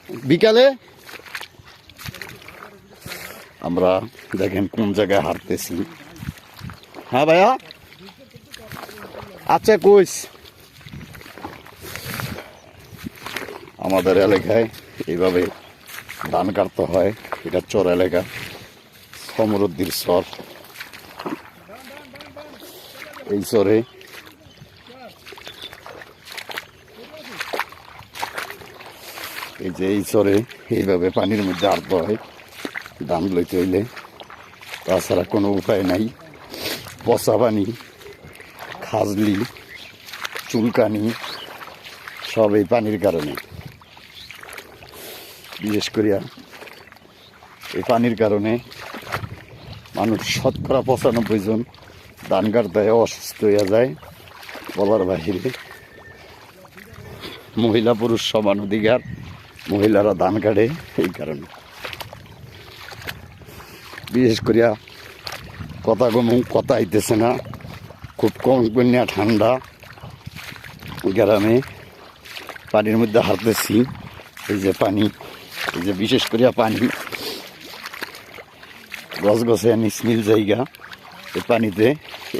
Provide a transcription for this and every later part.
বিকালে আমরা দেখেন কোন জায়গায় হাঁটতেছি। হ্যাঁ ভাইয়া, আচ্ছা কইস। আমাদের এলাকায় এইভাবে ধান কাটতে হয়। এটা চর এলাকা, সমরুদ্দির চর। এই চরে এই চরে এইভাবে পানির মধ্যে আটতে হয় ধান লইতে হইলে। তাছাড়া কোনো উপায় নাই। পচা পানি, খাজলি, চুলকানি সব এই পানির কারণে। বিশেষ করিয়া এই পানির কারণে মানুষ শতকরা 95 জন ধান কাটতে অসুস্থ হইয়া যায়। বলার বাহিরে মহিলা পুরুষ সমান অধিকার, মহিলারা ধান কাটে এই কারণে। বিশেষ করিয়া কথা আইতেছে না, খুব কম কন্যা ঠান্ডা গ্রামে পানির মধ্যে হাঁটতেছি। এই যে পানি, এই যে বিশেষ করিয়া পানি গছে নিচমিল জায়গা, এই পানিতে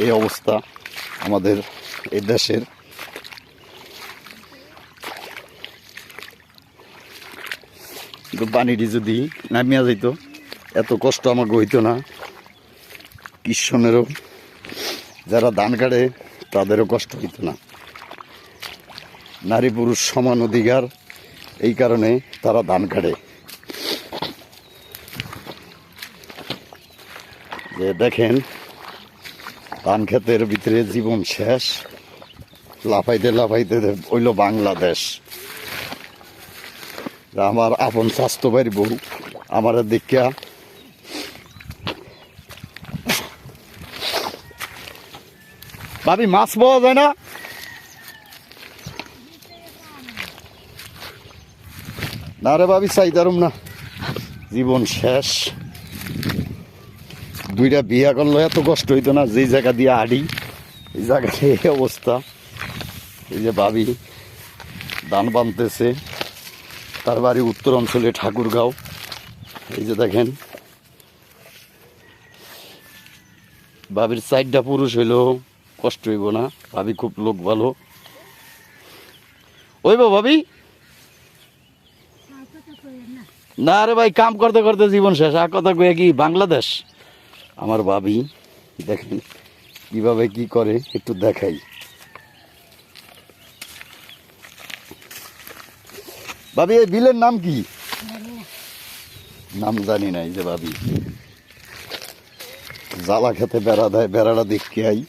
এই অবস্থা আমাদের এই দেশের। কিন্তু পানিটি যদি নামিয়া যাইত এত কষ্ট আমাকে হইতো না। কৃষনেরও যারা ধান কাটে তাদেরও কষ্ট হইতো না। নারী পুরুষ সমান অধিকার, এই কারণে তারা ধান কাটে। যে দেখেন ধান ক্ষেতের ভিতরে জীবন শেষ, লাফাইতে লাফাইতে হইল বাংলাদেশ। আমার আপন স্বাস্থ্য বাড়ি বউ আমার দেখা ভাবি মাছ পাওয়া যায় না? না রে ভাবি, চাইতারুম না, জীবন শেষ। দুইটা বিয়া করলে এত কষ্ট হইতো না। যেই জায়গা দিয়ে আড়ি এই জায়গাতে এই অবস্থা। এই যে ভাবি ধান বানতেছে, তার বাড়ি উত্তর অঞ্চলে ঠাকুরগাঁও। এই যে দেখেন ভাবির 4টা পুরুষ হইলেও কষ্ট হইব না। ভাবি খুব লোক ভালো। ওইব ভাবি না রে ভাই, কাম করতে করতে জীবন শেষ। আর কথা কয়ে কি বাংলাদেশ? আমার ভাবি দেখেন কিভাবে কি করে, একটু দেখাই। ভাবি এই বিলের নাম কি? নাম জানি না। এই যে ভাবি জ্বালা খেতে বেড়া দেয়, বেড়াটা দেখতে আই,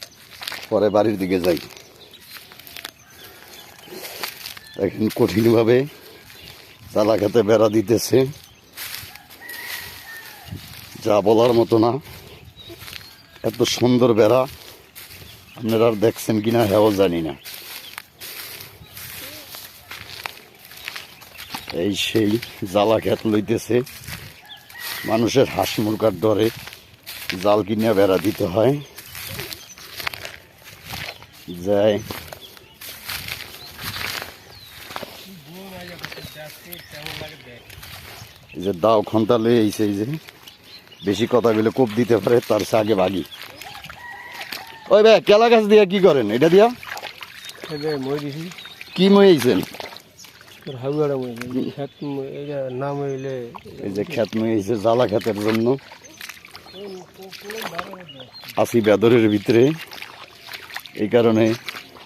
পরে বাড়ির দিকে যাই। দেখেন কঠিনভাবে জ্বালা খেতে বেড়া দিতেছে, যা বলার মতো না। এত সুন্দর বেড়া আপনারা আর দেখছেন কিনা হেও জানি না। এই সেই জ্বালা খেত লইতেছে। মানুষের হাঁস মুরগার ডরে জাল কিনে বেড়া দিতে হয়। যায় এই যে দাও খন্তা লয়ে আইছে। এই যে বেশি কথা বলে কোপ দিতে পারে, তার সে আগে ভাগি। ওই ভাই কেলা গাছ দিয়া কি করেন? এটা দিয়া কি মই আইছেন? এই যে খেত মই আইছে জ্বালা খেতের জন্য। আসি বেদরের ভিতরে, এই কারণে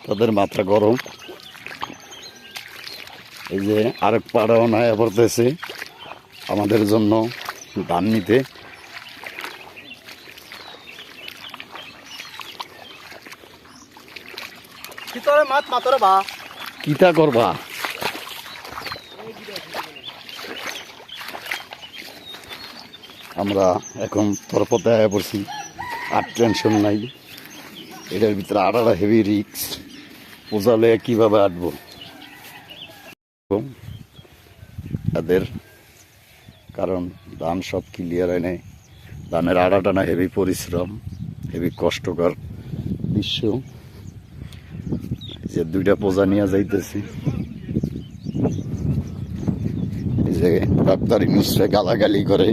তাদের মাথা গরম। এই যে আরেক পাড়াও না পড়তেছে আমাদের জন্য ধান নিতে। কিতা করবা? আমরা এখন তরপতে আয়া পড়ছি, আর টেনশন নাই। এটার ভিতরে আড়াটা হেভি রিক্স, বোঝালে কিভাবে আটবো তাদের। কারণ ধান সব ক্লিয়ার হয় নাই। ধানের আড়া টানা হেভি পরিশ্রম, হেভি কষ্টকর দৃশ্য। যে 2টা পোজা নিয়ে যাইতেছি। এই যে যে ডাক্তার ইউনূসকে গালাগালি করে।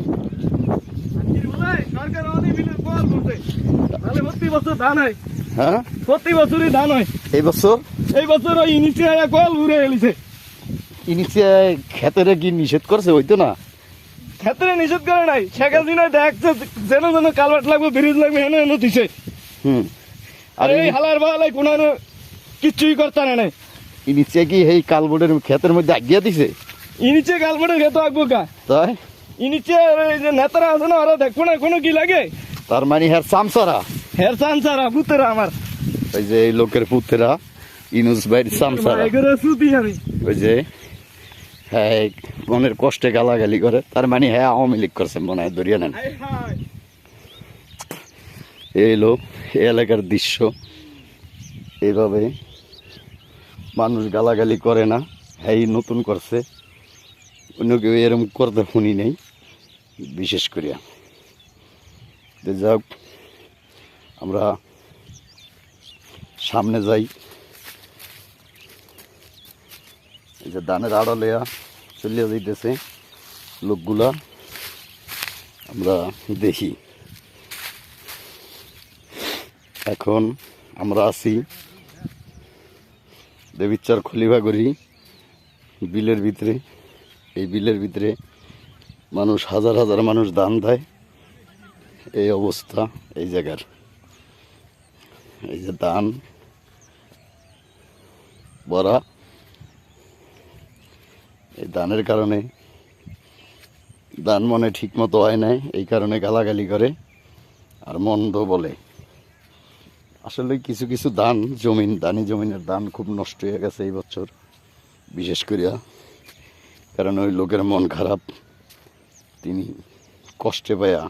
হ্যাঁ, প্রতি বছরই ধান হয়। এই বছর এই বছর ওই নিচে কল উড়ে এলিছে। ইনিশে খেতেরে কি নিষেধ করছে হইতো না? ক্ষেত্রে নিষেধ করে নাই, শেখ হাসিনা দেখছে যেন যেন কালভার্ট লাগবে, ব্রিজ লাগবে, হেন হেন দিছে। হুম, আর আর এই হালার বালাই কোনো কিচ্ছুই করতে নাই। ইনিশে কি এই কালবোর্ডের ক্ষেতের মধ্যে আগিয়া দিছে? ইনিচে কালভার্টের খেতে আঁকবো কা, তাই ইনিচে যে নেতারা আছে না, ওরা দেখবো না কোনো কি লাগে। তার মানে হ্যাঁ সামসারা, হের সানসারা পুতেরা আমার ওই যে এই লোকের পুত্রেরা ইউনূস ভাইয়ের সামসারা, এগুলো শুধু আমি। ওই যে হ্যাঁ মনের কষ্টে গালাগালি করে, তার মানে হ্যাঁ আওয়ামী লীগ করছে মনে হয়, ধরিয়া নেন। হায় হায়। এই লোক এই এলাকার দৃশ্য, এইভাবে মানুষ গালাগালি করে না, হ্যাঁ নতুন করছে, অন্য কেউ এরকম করতে শুনি নেই বিশেষ করিয়া। যে যাক, আমরা সামনে যাই। এই যে ধানের আড়ালেয়া চলিয়া যাইতেছে লোকগুলা, আমরা দেখি। এখন আমরা আছি দেবীচার খলিভাগড়ি বিলের ভিতরে। এই বিলের ভিতরে মানুষ, হাজার হাজার মানুষ দান দেয়। এই অবস্থা এই জায়গার, এই যে দান ভরা, এই দানের কারণে দান মনে ঠিক মতো হয় নাই, এই কারণে গালাগালি করে আর মন্দ বলে। আসলে কিছু কিছু দান জমিন, দানি জমিনের দান খুব নষ্ট হয়ে গেছে এই বছর বিশেষ করিয়া, কারণ ওই লোকের মন খারাপ, তিনি কষ্টে পায়া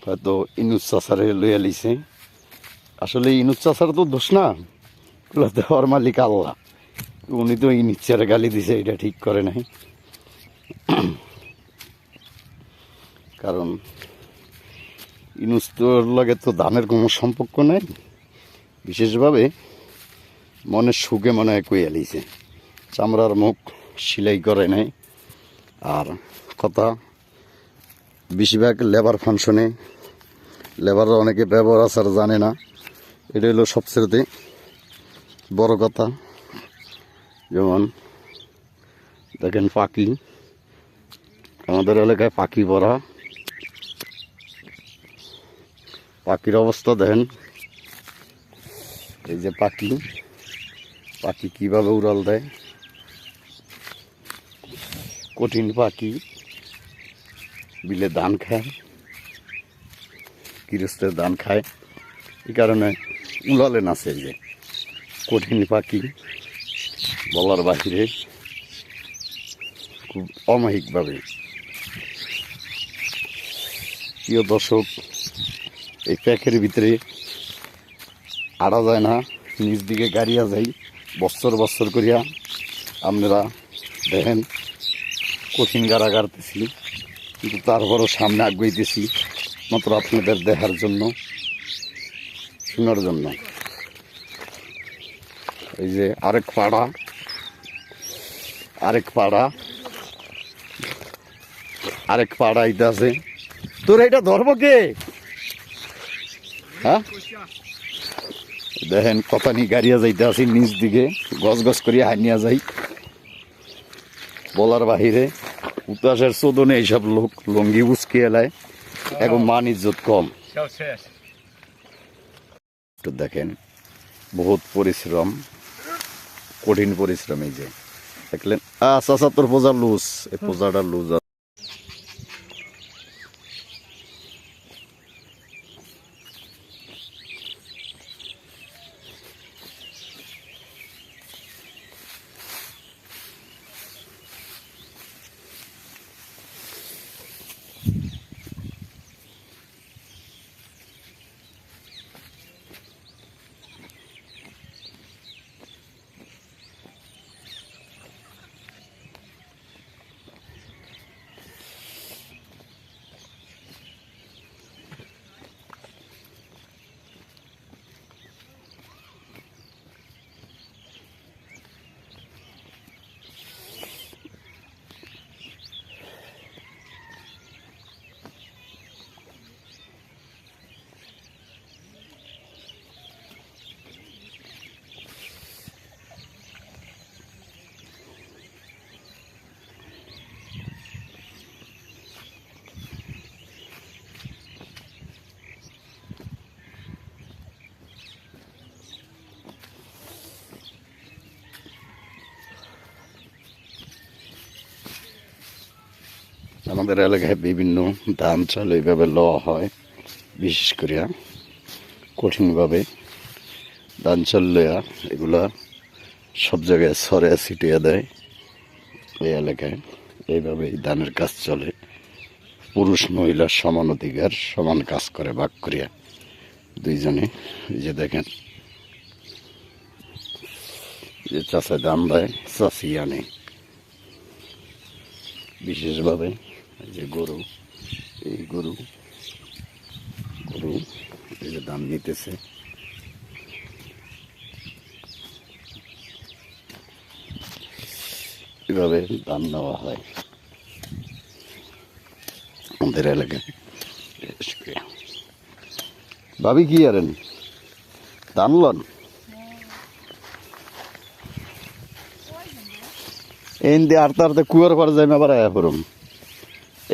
হয়তো ইউনূস চাচারে লইয়া লিছে। আসলে ইউনূস চাচার তো দোষ না, এগুলো দেওয়ার মালিক আল্লাহ, উনি তো ইউনূসের গালি দিছে, এটা ঠিক করে নাই। কারণ ইউনূস তোর লগে তো ধানের কোনো সম্পর্ক নেই, বিশেষভাবে মনের সুখে মনে হয় কইয়া লিছে, চামড়ার মুখ সিলাই করে নাই। আর কথা, বেশিরভাগ লেবার ফাংশনে লেবাররা অনেকে ব্যবহার আচার জানে না, এটা হলো সবচেয়ে বড় কথা। যেমন দেখেন পাখি, আমাদের এলাকায় পাখি ভরা, পাখির অবস্থা দেখেন। এই যে পাখি, পাখি কিভাবে উড়াল দেয়, কঠিন পাখি। বিলে ধান খায়, গৃহস্থের ধান খায়, এই কারণে উড়ালে নাচে। এই যে কঠিন পাখি, বলার বাহিরে, খুব অমায়িকভাবে। প্রিয় দর্শক, এই প্যাকের ভিতরে আড়া যায় না, নিচ দিকে গাড়িয়া যাই বছর বছর করিয়া। আপনারা দেখেন কঠিন গাড়া গাড়তেছি, কিন্তু তারপরও সামনে আগাইতেছি মাত্র আপনাদের দেখার জন্য, শোনার জন্য। এই যে আরেক পাড়া, আরেক পাড়া, আরেক পাড়া এটা আছে। তোর এটা ধর্ম কে? হ্যাঁ, দেখেন কথা নি গাড়িয়া যাইতে আছি, নিচ দিকে গছ গছ করিয়া হানিয়া যাই, বলার বাহিরে। উতাসের চোদনে এইসব লোক লঙ্গি উচকে এলায়, এখন মান ইজ্জত কম। তো দেখেন বহুত পরিশ্রম, কঠিন পরিশ্রম। এই যে দেখলেন, চাচা তোর পোজা লুজ, এই পোজাটা লুজ। আমাদের এলাকায় বিভিন্ন ধান চাল এইভাবে লওয়া হয়, বিশেষ করে কঠিনভাবে ধান চাল লইয়া এগুলা সব জায়গায় ছড়ে ছিটিয়ে দেয়। এই এলাকায় এইভাবেই ধানের কাজ চলে। পুরুষ মহিলা সমান অধিকার, সমান কাজ করে ভাগ করিয়া দুইজনে। এই যে দেখেন, যে চাষে ধান দেয়, চাষি আনে। বিশেষভাবে এই যে গরু, এই গরু এই যে ধান নিতেছে। এভাবে ধান নেওয়া হয় আমাদের এলাকায়। ভাবি কি আরেন ধান লন? এই দিয়ে আরতে আরতে কুয়ার পরে যাই আবার আয়া পড়ুম,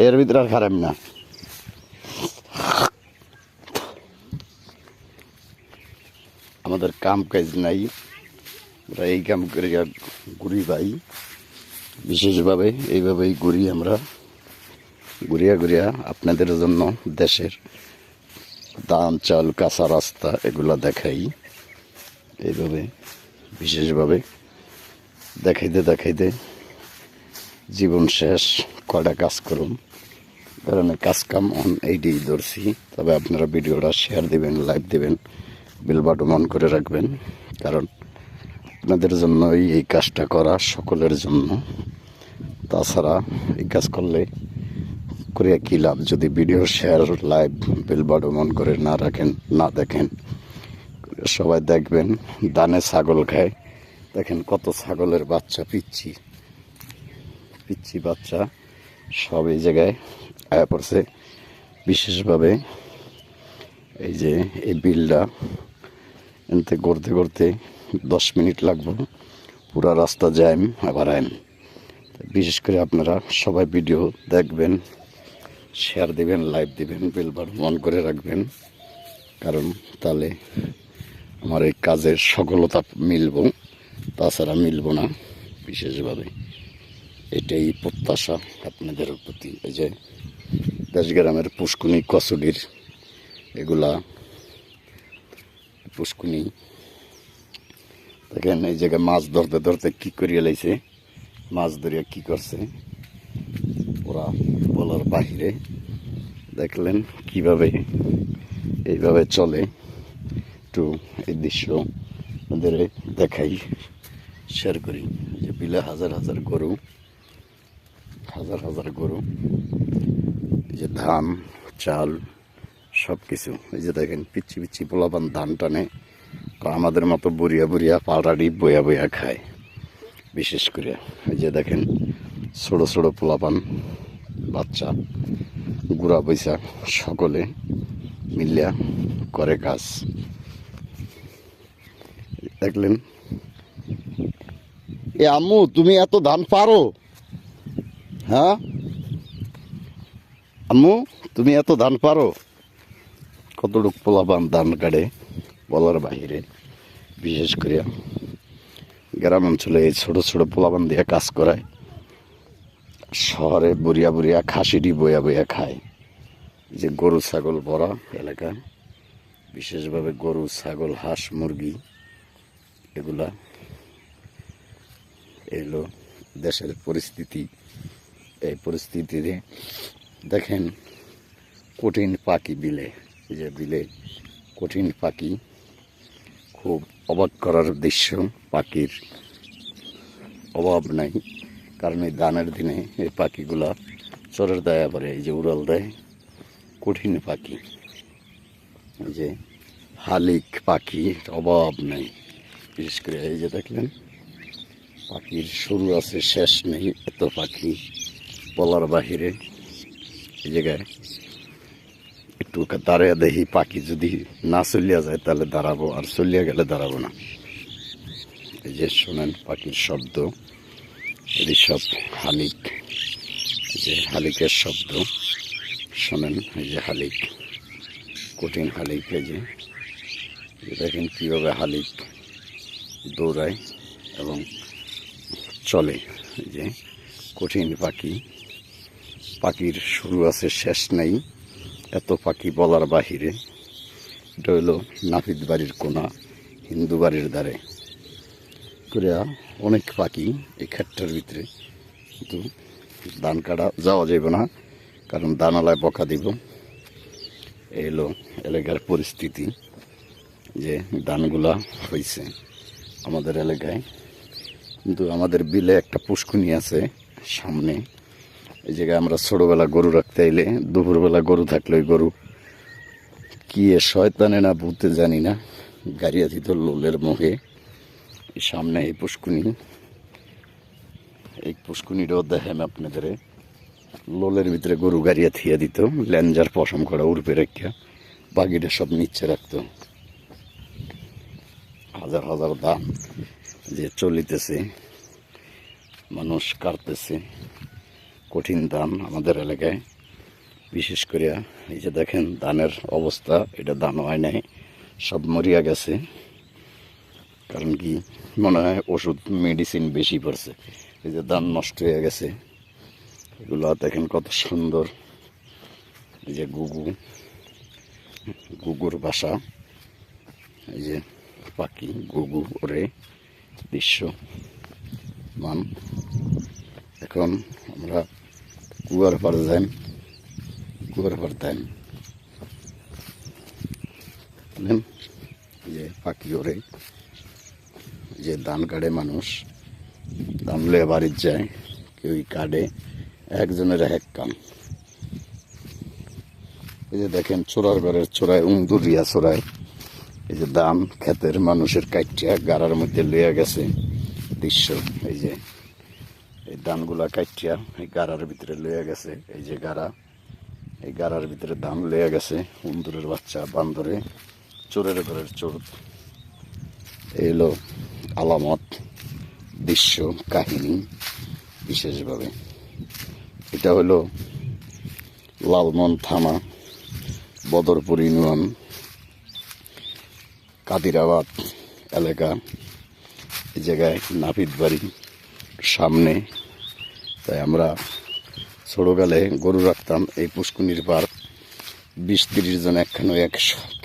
এর ভিতরে আর খারাপ না। আমাদের কাম কাজ নাই, আমরা এই কাম করে ঘুরি পাই। বিশেষভাবে এইভাবেই ঘুরি আমরা, ঘুরিয়া ঘুরিয়া আপনাদের জন্য দেশের ধান চাল কাঁচা রাস্তা এগুলা দেখাই। এইভাবে বিশেষভাবে দেখাইতে দেখাইতে জীবন শেষ, কয়টা কাজ করুন, কারণ কাজ কাম এইটাই ধরছি। তবে আপনারা ভিডিওটা শেয়ার দিবেন, লাইক দিবেন, বেল বাটন অন করে রাখবেন, কারণ আপনাদের জন্যই এই কাজটা করা, সকলের জন্য। তাছাড়া এই কাজ করলে করে কী লাভ যদি video share like bell button on করে না রাখেন, না দেখেন। সবাই দেখবেন ধানে ছাগল খায়, দেখেন কত ছাগলের বাচ্চা, পিচ্ছি বাচ্চা সব এই জায়গায় আয়া পড়ছে। বিশেষভাবে এই যে এই বিলটা এনতে করতে করতে 10 মিনিট লাগবে, পুরা রাস্তা জ্যাম আবার আইন। বিশেষ করে আপনারা সবাই ভিডিও দেখবেন, শেয়ার দিবেন, লাইভ দিবেন, বেল বাটন অন করে রাখবেন, কারণ তাহলে আমার এই কাজের সফলতা মিলব, তাছাড়া মিলব না। বিশেষভাবে এটাই প্রত্যাশা আপনাদের প্রতি। এই যে দেশগ্রামের পুষ্কুনি কচুরির এগুলা পুষ্কুনি, দেখেন এই জায়গায় মাছ ধরতে ধরতে কি করিয়া লাইছে, মাছ ধরিয়া কি করছে ওরা বলার বাহিরে। দেখলেন কিভাবে এইভাবে চলে, একটু এই দৃশ্য আমাদের দেখাই, শেয়ার করি। যে বিলে হাজার হাজার গরু, এই যে ধান চাল সব কিছু। এই যে দেখেন পিচ্ছি পিচ্ছি পোলাপান ধান টানে, আমাদের মতো বুড়িয়া বুড়িয়া পাড়াড়ি বইয়া বইয়া খায়। বিশেষ করে এই যে দেখেন ছোটো ছোটো পোলাপান বাচ্চা গুড়া বৈশা সকলে মিলিয়া করে কাজ। দেখলেন, এ আম্মু তুমি এত ধান পারো? হ্যাঁ আম্মু তুমি এত ধান পারো? কতটুক পোলাপান ধান কাটে বলার বাহিরে। বিশেষ করে গ্রাম অঞ্চলে এই ছোট ছোট পোলাপান দিয়ে কাজ করায়, শহরে বুড়িয়া বুড়িয়া খাসিটি বইয়া বইয়া খায়। যে গরু ছাগল ভরা এলাকা, বিশেষভাবে গরু ছাগল হাঁস মুরগি এগুলা। এগুলো দেশের পরিস্থিতি। এই পরিস্থিতিতে দেখেন কঠিন পাখি বিলে, এই যে বিলে কঠিন পাখি, খুব অবাক করার দৃশ্য। পাখির অভাব নাই, কারণ এই ধানের দিনে এই পাখিগুলা চরের দায়া পরে এই যে উড়াল দেয়। কঠিন পাখি, এই যে শালিক পাখির অভাব নেই। বিশেষ করে এই যে দেখলেন পাখির শুরু আছে শেষ নেই, এত পাখি বলার বাহিরে। এই জায়গায় একটু দাঁড়িয়ে দেখি, পাখি যদি না চলিয়া যায় তাহলে দাঁড়াবো, আর চলিয়া গেলে দাঁড়াবো না। এই যে শোনেন পাখির শব্দ, এই সব শালিক, এই যে শালিকের শব্দ শোনেন। এই যে শালিক, কঠিন শালিক। এই যে দেখেন কীভাবে শালিক দৌড়ায় এবং চলে। এই যে কঠিন পাখি, পাখির শুরু আছে শেষ নেই, এত পাখি বলার বাহিরে। এটা হইল নাপিত বাড়ির কোনা, হিন্দু বাড়ির ধারে করে অনেক পাখি এই ক্ষেতটার ভিতরে, কিন্তু ধান কাটা যাওয়া যাবে না, কারণ দানালায় বকা দিব। এই হলো এলাকার পরিস্থিতি, যে ধানগুলা হয়েছে আমাদের এলাকায়। কিন্তু আমাদের বিলে একটা পুষ্কুনি আছে সামনে, এই জায়গায় আমরা ছোটোবেলা গরু রাখতে এলে দুপুরবেলা গরু থাকলে ওই গরু কি শয়তানে না ভূতে জানি না গাড়িয়া দিত লোলের মোহে। এই সামনে এই পুষ্কুনিটাও দেখেন আপনাদের, লোলের ভিতরে গরু গাড়িয়া থিয়া দিত, ল্যাঞ্জার পশম করা উড়পে রাখিয়া বাকিটা সব নিচে রাখতো। হাজার হাজার ধান যে চলিতেছে, মানুষ কাটতেছে, কঠিন ধান আমাদের এলাকায়। বিশেষ করে এই যে দেখেন ধানের অবস্থা, এটা ধান হয় নাই, সব মরিয়া গেছে। কারণ কি মনে হয় ওষুধ মেডিসিন বেশি পড়ছে, এই যে ধান নষ্ট হয়ে গেছে। এগুলো দেখেন কত সুন্দর, এই যে গুগুর বাসা, এই যে পাখি গুগু ওরে দৃশ্য মান। এখন আমরা কুয়ার পাড়ে যাই, কুয়ার পাড় দেন যে পাখি ওরে, যে ধান কাটে মানুষ, ধান লয়ে বাড়ির যায়, কেউ কাটে, একজনের এক কাম। এই যে দেখেন চোরার ঘরের চোরায় উন্দুরিয়া চোরায়, এই যে ধান ক্ষেতের মানুষের কাটিয়া গাড়ার মধ্যে লইয়া গেছে দৃশ্য। এই যে এই ধানগুলা কাটিয়া এই গাড়ার ভিতরে লইয়া গেছে, এই যে গাড়া, এই গাড়ার ভিতরে ধান লইয়া গেছে উন্দুরের বাচ্চা বান্দরে, চোরের ঘরের চোর। এই হলো আলামত, দৃশ্য, কাহিনী বিশেষভাবে। এটা হলো লালমন থানা, বদরপুর ইউনিয়ন, কাদিরাবাদ এলাকা। এই জায়গায় নাপিত বাড়ি সামনে। তাই আমরা ছোটোকালে গরু রাখতাম এই পুষ্কুনির পার, 20-30 জন একখানে এক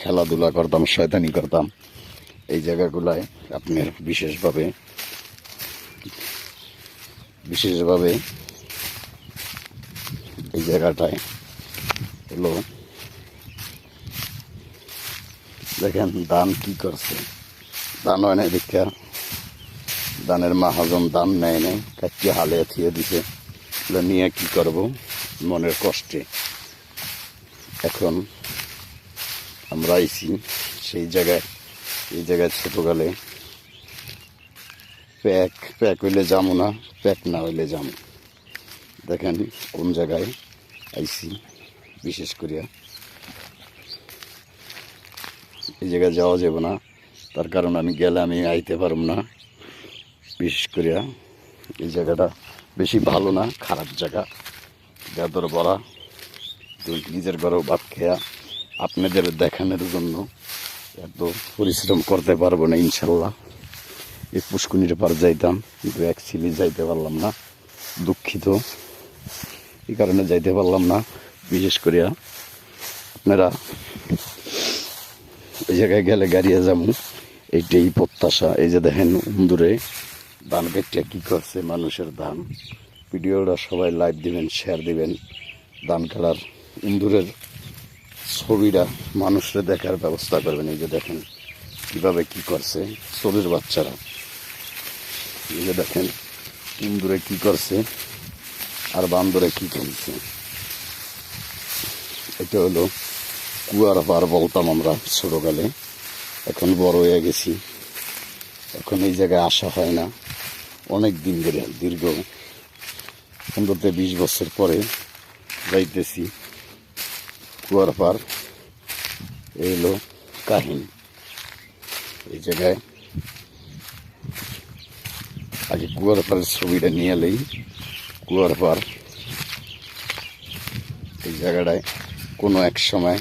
খেলাধুলা করতাম, শয়তানি করতাম এই জায়গাগুলায়। আপনার বিশেষভাবে এই জায়গাটায় হলো দেখেন ধান কি করছে, ধান হয় না দীক্ষা, ধানের মাহাজন ধান নেয় নাই, কাটিয়ে হালে থিয়ে দিছে, নিয়ে কি করব মনের কষ্টে। এখন আমরা আইছি সেই জায়গায়, এই জায়গায় ছোটোকালে প্যাক হইলে যাবো না, প্যাক না হইলে যাবো। দেখেন কোন জায়গায় আইছি, বিশেষ করিয়া এই জায়গায় যাওয়া যাবে না, তার কারণ আমি গেলে আমি আইতে পারব না। বিশেষ করিয়া এই জায়গাটা বেশি ভালো না, খারাপ জায়গা, বেদর বড়া। নিজের ঘরেও ভাত খেয়া আপনাদের দেখানোর জন্য এত পরিশ্রম করতে পারবো না ইনশাল্লাহ। এই পুষ্কুনির পার যাইতাম, কিন্তু অ্যাকচুয়ালি যাইতে পারলাম না, দুঃখিত। এই কারণে যাইতে পারলাম না। বিশেষ করিয়া আপনারা এই জায়গায় গেলে গাড়িয়ে যাবো, এইটাই প্রত্যাশা। এই যে দেখেন উন্দুরে ধান কেটে কী করছে মানুষের ধান। ভিডিওটা সবাই লাইক দিবেন, শেয়ার দিবেন। ধান কাটার ইন্দুরের ছবিটা মানুষরা দেখার ব্যবস্থা করবেন। এই যে দেখেন কীভাবে কি করছে চোরের বাচ্চারা। এই যে দেখেন ইন্দুরে কি করছে আর বান্দরে কি করছে। এটা হলো কুয়ার পার বলতাম আমরা ছোটোকালে, এখন বড় হয়ে গেছি, এখন এই জায়গায় আসা হয় না অনেক দিন ধরে, দীর্ঘ 15-20 বছর পরে যাইতেছি কুয়ার পার। এই হলো কাহিনী। এই জায়গায় আগে কুয়ার পাড়ের ছবিটা নিয়ে এলেই, কুয়ার পার এই জায়গাটায় কোনো এক সময়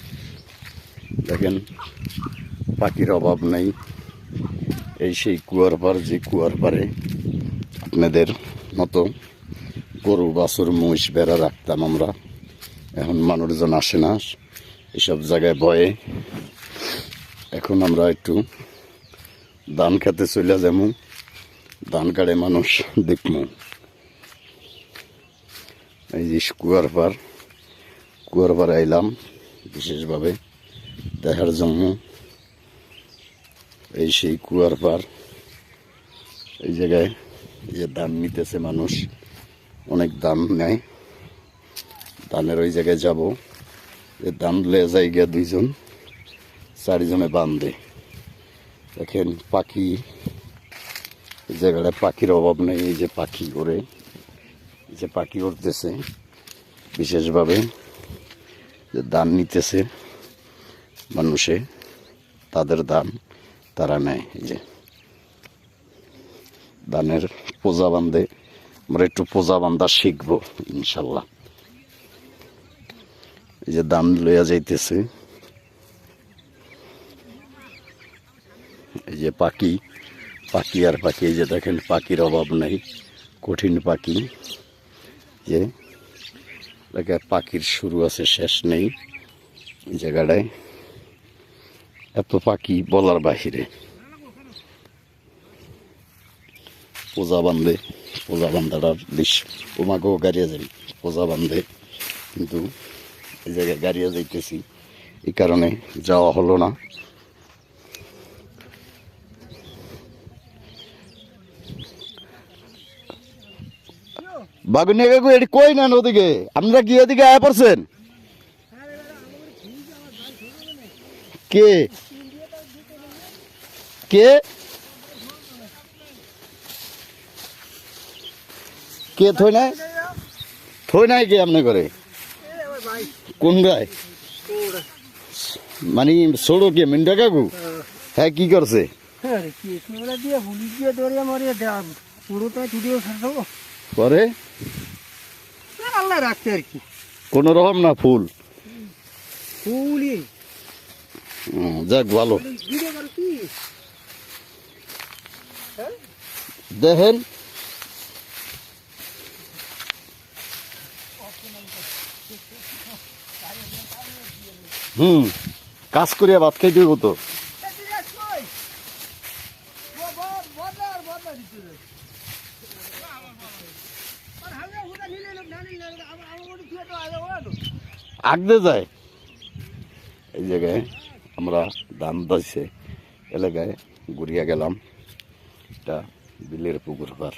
দেখেন পাখির অভাব নেই। এই সেই কুয়ার পার, যে কুয়ার পারে আপনাদের মতো গরু বাছুর মহিষ বেড়া রাখতাম আমরা, এখন মানুষজন আসে না এসব জায়গায় ভয়ে। এখন আমরা একটু ধান খেতে চলে যাবো, ধান কাটে মানুষ দেখবো। এই যে কুয়ার পার আইলাম বিশেষভাবে দেখার জন্য। এই সেই কুয়ার পার, এই জায়গায় এই যে ধান নিতেছে মানুষ, অনেক দাম নেয় ধানের। ওই জায়গায় যাব, ধান লয়ে যায় গিয়া 2 জন 4 জনে বান্ধে। দেখেন পাখি, এই জায়গাটায় পাখির অভাব নেই। এই যে পাখি ওড়ে, এই যে পাখি উঠতেছে বিশেষভাবে, যে ধান নিতেছে মানুষে, তাদের ধান তারা নেয়। এই যে ধানের পোজা বান্ধে, আমরা একটু পোজা বান্ধা শিখবো ইনশাল্লাহ। এই যে ধান লইয়া যাইতেছে, এই যে পাখি আর পাখি। এই যে দেখেন পাখির অভাব নেই, কঠিন পাখি। যে পাখির শুরু আছে শেষ নেই এই জায়গাটায়, এত পাখি বলার বাহিরে। পোজা বান্ধাটার দৃশ্য, ওমাকেও গাড়িয়ে যাই পোজা বান্ধে, কিন্তু এই জায়গায় গাড়িয়ে যাইতেছি, এই কারণে যাওয়া হলো না। বাগুনিয়া কাকু এটি কই নেন ওদিকে, আপনারা কি ওদিকে আয়া পড়ছেন? কে কে কে থই নাই কে আপনি করে কোন গায়? মানে ছোড়ো কে মিন্ডা কাকু? হ্যাঁ কি করছে? পরে রাখতে আর কি কোন রকম না ফুল ফুলই যাক ভালো। দেখেন কাজ করিয়া ভাত খাইতে হইব তো। আগতে যায় এই জায়গায় আমরা ধান দাইছে এলাকায় ঘুরিয়া গেলাম। এটা বিলের পুকুর পার,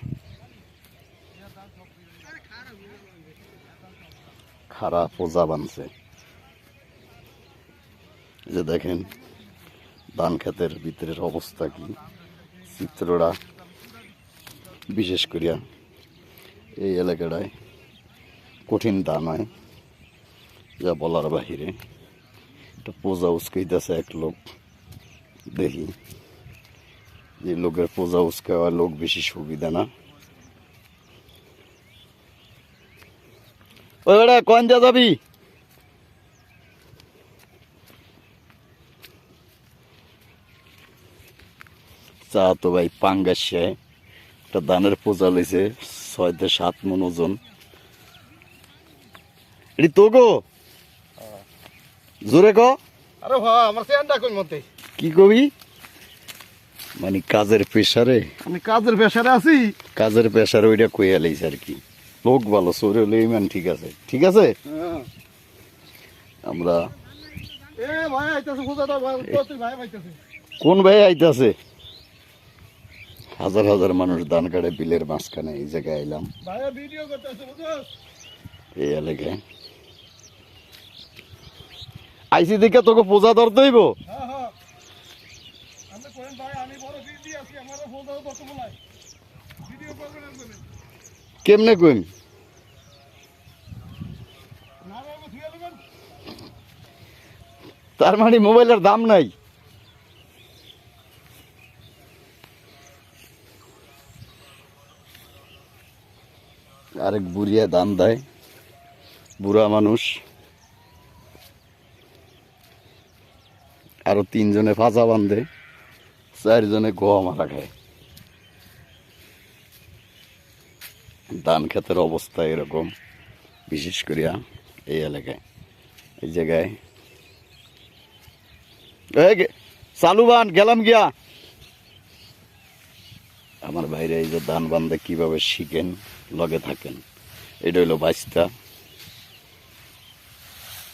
খারা পোজা বানছে। যে দেখেন ধান ক্ষেতের ভিতরের অবস্থা কি, চিত্রটা বিশেষ করিয়া এই এলাকাটায় কঠিন ধান হয় যা বলার বাহিরে। একটা পোজা উস্কাইতেছে এক লোক, দেখি যে লোকের পোজা উস্কাওয়া লোক বেশি সুবিধা না। ওই বেটা কন যা যাবি? চা তো ভাই পাঙ্গাসে একটা ধানের পোজা লইছে 6 থেকে 7 মণ ওজন। এটি তো গো জোরে ক। আরে ভাই আমার চেয়ারটা কই মতে কি কবি? মানে কাজের প্রেসারে, আমি কাজের প্রেসারে আছি। কাজের প্রেসারে ওইটা কইয়া লাইছে আর কি। লোক ভালো, চোরে হলে ইমান ঠিক আছে, ঠিক আছে। আমরা এ ভাই আইতাছে খোঁজাটা ভাই আইতাছে। কোন ভাই আইতাছে? হাজার হাজার মানুষ ধান কাটে বিলের মাঝখানে এই জায়গায় আইলাম, ভাইয়া ভিডিও করতেছে বুঝছস? এই এলাকায় আইসি দেখে তোকে পূজা ধরতে হইব। হ্যাঁ হ্যাঁ আমি কইন ভাই আমি বড় ভিডিও আছি, আমারও ফোনটাও করতে বলাই ভিডিও করবেন আপনি। কেমনে কইম? না বাবু ধুয়ে নেবেন। তার মানে মোবাইলের দাম নাই। আরেক বুড়িয়া দান দেয়, বুড়া মানুষ। আরো 3 জনে ফাঁচা বান্ধে, 4 জনে গোয়া মারা খায়। ধান ক্ষেতের অবস্থা এরকম, বিশেষ করিয়া এই এলাকায়, এই জায়গায় চালু বান গেলাম গিয়া। আমার ভাইরা এই যে ধান বান্ধে কিভাবে শিখেন, লগে থাকেন। এটা হইলো 22টা।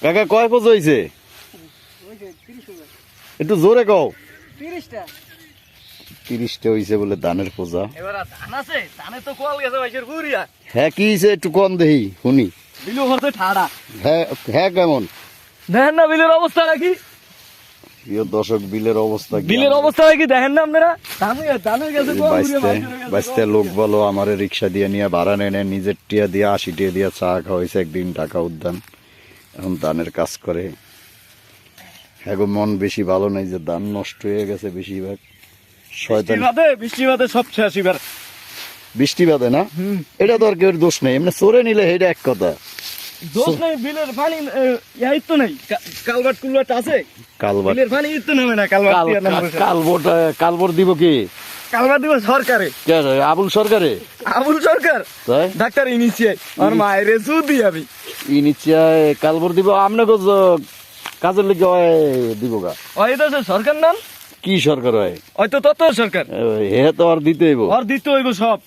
কাকা কয় পোজ হয়েছে? একটু জোরে কও। 30টা হয়েছে বলে ধানের পোজা। এবার ধান আছে, ধানে তো কোয়াল গেছে ভাইসের গুড়িয়া। হ্যাঁ কি হয়েছে একটু কম দেহি শুনি। বিলু হচ্ছে ঠাড়া। হ্যাঁ হ্যাঁ কেমন দেখেন না বিলের অবস্থা নাকি? প্রিয় দর্শক, বিলের অবস্থা কি? বিলের অবস্থা নাকি দেখেন না আপনারা? ধানের গেছে কোয়াল গুড়িয়া, বাইশটা লোক বলো আমারে রিক্সা দিয়ে নিয়ে ভাড়া নেনে নিজের টিয়া দিয়ে 80 টিয়া দিয়ে চা খাওয়াইছে একদিন টাকা উদ্যান। এখন ধানের কাজ করে। হ্যাঁ গো, মন বেশি ভালো নাই যে ধান নষ্ট হয়ে গেছে বেশিরভাগ। শয়তান বৃষ্টি বাদে সব শেষ এবার। বৃষ্টি বাদে না, এটা তো আর কেউ দোষ নেই, এমনি চোরে নিলে এটা এক কথা। দোষ নেই, বিলের পানি ইয়াই তো নাই, কালবাট কুলবাট আছে, কালবার বিলের পানি তো নামে না। কালবর দিব কি? কালবাট দিব সরকারে। কে রে? আবুল সরকারে? আবুল সরকার তাই ডাক্তার ইনিশিয়াই আর মায়ের সুদি আমি ইনিচিয়ায় কালবর দিব। আপনাকে কাজের লিগে দিব গা। ওই দেশে সরকার নাম কি সরকার হয়? ওই তো তত সরকার, হে তো আর দিতে হইব। আর দিতে হইব সব।